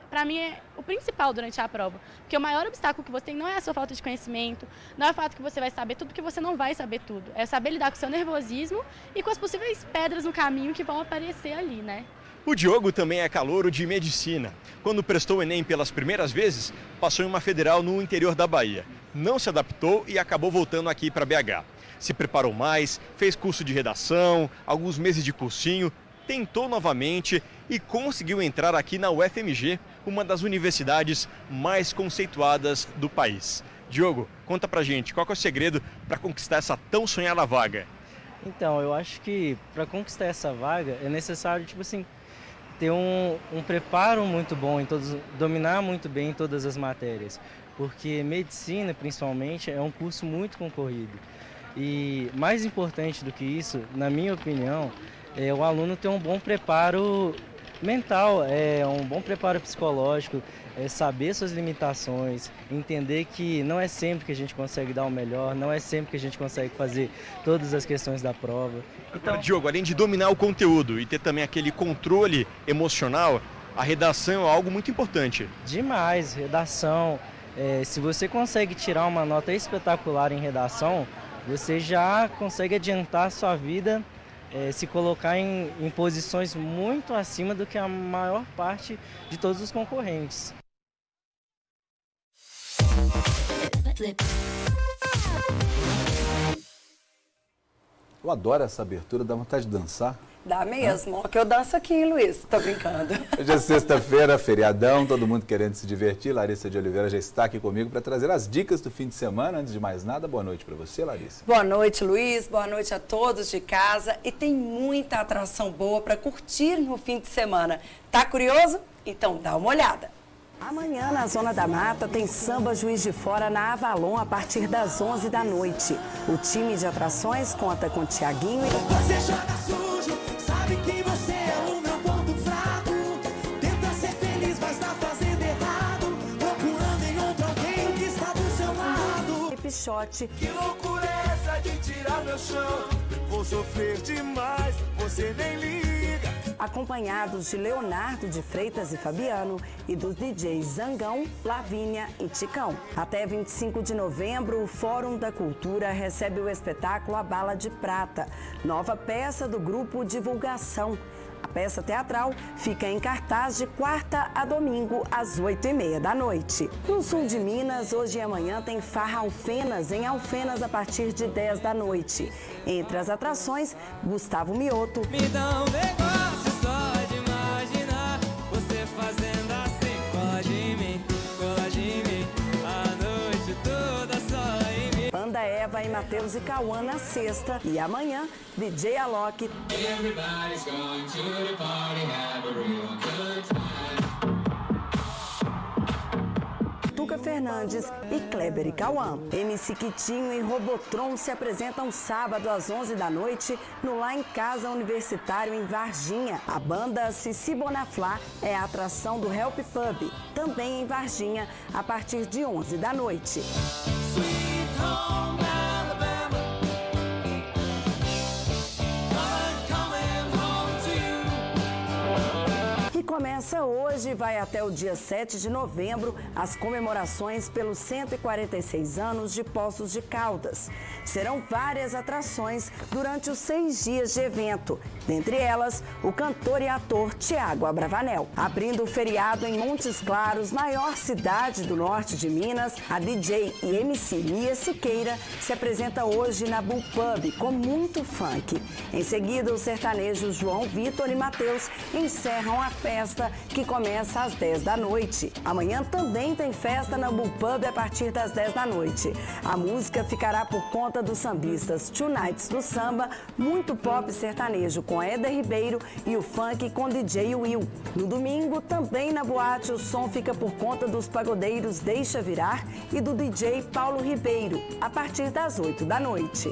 para mim, é o principal durante a prova. Porque o maior obstáculo que você tem não é a sua falta de conhecimento, não é o fato que você vai saber tudo, porque você não vai saber tudo. É saber lidar com o seu nervosismo e com as possíveis pedras no caminho que vão aparecer ali, né? O Diogo também é calouro de medicina. Quando prestou o Enem pelas primeiras vezes, passou em uma federal no interior da Bahia. Não se adaptou e acabou voltando aqui para BH. Se preparou mais, fez curso de redação, alguns meses de cursinho, tentou novamente e conseguiu entrar aqui na UFMG, uma das universidades mais conceituadas do país. Diogo, conta pra gente, qual que é o segredo para conquistar essa tão sonhada vaga? Então, eu acho que para conquistar essa vaga é necessário, ter um preparo muito bom, dominar muito bem todas as matérias, porque medicina, principalmente, é um curso muito concorrido. E mais importante do que isso, na minha opinião, é o aluno ter um bom preparo mental, um bom preparo psicológico, saber suas limitações, entender que não é sempre que a gente consegue dar o melhor, não é sempre que a gente consegue fazer todas as questões da prova. Então, Diogo, além de dominar o conteúdo e ter também aquele controle emocional, a redação é algo muito importante. Demais, redação. Se você consegue tirar uma nota espetacular em redação, você já consegue adiantar a sua vida, se colocar em posições muito acima do que a maior parte de todos os concorrentes. Eu adoro essa abertura, dá vontade de dançar. Dá mesmo, ó, que eu danço aqui, Luiz, tô brincando. Hoje é sexta-feira, feriadão, todo mundo querendo se divertir. Larissa de Oliveira já está aqui comigo para trazer as dicas do fim de semana. Antes de mais nada, boa noite para você, Larissa. Boa noite, Luiz, boa noite a todos de casa. E tem muita atração boa para curtir no fim de semana. Tá curioso? Então dá uma olhada. Amanhã, na Zona da Mata, tem samba Juiz de Fora na Avalon a partir das 11 da noite. O time de atrações conta com Tiaguinho e... Você joga sujo, sabe que você é o meu ponto fraco. Tenta ser feliz, mas tá fazendo errado. Procurando em outro alguém que está do seu lado. E Pichote. Que loucura é essa de tirar meu chão? Vou sofrer demais, você nem liga. Acompanhados de Leonardo de Freitas e Fabiano e dos DJs Zangão, Lavínia e Ticão. Até 25 de novembro, o Fórum da Cultura recebe o espetáculo A Bala de Prata, nova peça do grupo Divulgação. A peça teatral fica em cartaz de quarta a domingo, às 8h30 da noite. No sul de Minas, hoje e amanhã tem Farra Alfenas, em Alfenas, a partir de 10 da noite. Entre as atrações, Gustavo Mioto. Me dá um negócio só de imaginar você fazendo assim. Cola de mim, a noite toda só em mim. Banda Eva e Matheus e Cauã na sexta. E amanhã, DJ Alok. Everybody's going to the party, have a real good time. Tuca Fernandes e Kleber e Cauã. MC Quitinho e Robotron se apresentam sábado às 11 da noite no Lá em Casa Universitário em Varginha. A banda Cici Bonaflá é a atração do Help Pub, também em Varginha, a partir de 11 da noite. Sweet home Alabama, I'm coming home to you. E começa hoje e vai até o dia 7 de novembro as comemorações pelos 146 anos de Poços de Caldas. Serão várias atrações durante os 6 dias de evento, dentre elas o cantor e ator Tiago Abravanel. Abrindo o feriado em Montes Claros, maior cidade do norte de Minas, a DJ e MC Lia Siqueira se apresenta hoje na Bull Pub com muito funk. Em seguida, os sertanejos João Vitor e Matheus encerram a festa, que começa às 10 da noite. Amanhã também tem festa na Bull Pub a partir das 10 da noite. A música ficará por conta dos sambistas Two Nights do Samba, muito pop sertanejo com Éder Ribeiro e o funk com DJ Will. No domingo, também na boate, o som fica por conta dos pagodeiros Deixa Virar e do DJ Paulo Ribeiro, a partir das 8 da noite.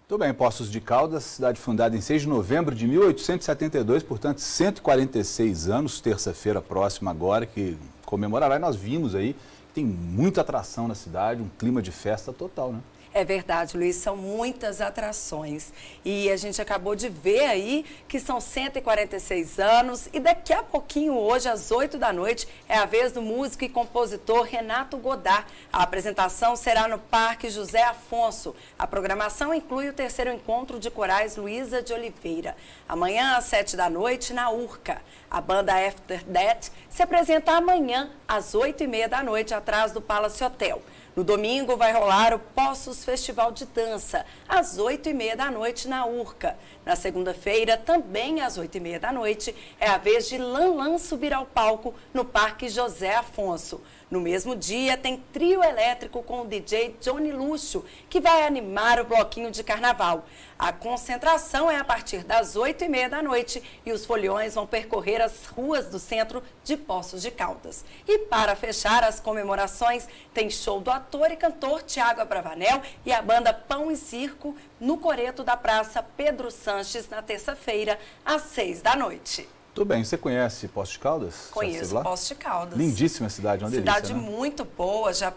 Muito bem, Poços de Caldas, cidade fundada em 6 de novembro de 1872, portanto 146 anos, terça-feira próxima agora, que comemorará. E nós vimos aí, tem muita atração na cidade, um clima de festa total, né? É verdade, Luiz, são muitas atrações. E a gente acabou de ver aí que são 146 anos e daqui a pouquinho, hoje, às 8 da noite, é a vez do músico e compositor Renato Godard. A apresentação será no Parque José Afonso. A programação inclui o 3º encontro de corais Luísa de Oliveira. Amanhã, às 7 da noite, na Urca. A banda After That se apresenta amanhã, às 8h30 da noite, atrás do Palace Hotel. No domingo vai rolar o Poços Festival de Dança, às 8h30 da noite na Urca. Na segunda-feira, também às 8h30 da noite, é a vez de Lanlan subir ao palco no Parque José Afonso. No mesmo dia, tem trio elétrico com o DJ Johnny Luxo, que vai animar o bloquinho de carnaval. A concentração é a partir das 8h30 da noite e os foliões vão percorrer as ruas do centro de Poços de Caldas. E para fechar as comemorações, tem show do ator e cantor Tiago Abravanel e a banda Pão e Circo no coreto da Praça Pedro Sanches na terça-feira, às 6 da noite. Tudo bem, você conhece Poços de Caldas? Conheço Poços de Caldas. Lindíssima cidade, uma delícia, cidade, né? Muito boa, já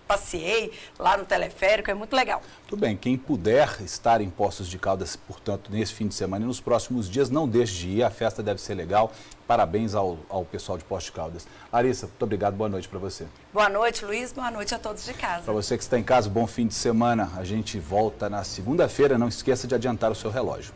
passeei lá no teleférico, é muito legal. Tudo bem, quem puder estar em Poços de Caldas, portanto, nesse fim de semana e nos próximos dias, não deixe de ir, a festa deve ser legal. Parabéns ao pessoal de Poços de Caldas. Larissa, muito obrigado, boa noite para você. Boa noite, Luiz, boa noite a todos de casa. Para você que está em casa, bom fim de semana. A gente volta na segunda-feira, não esqueça de adiantar o seu relógio.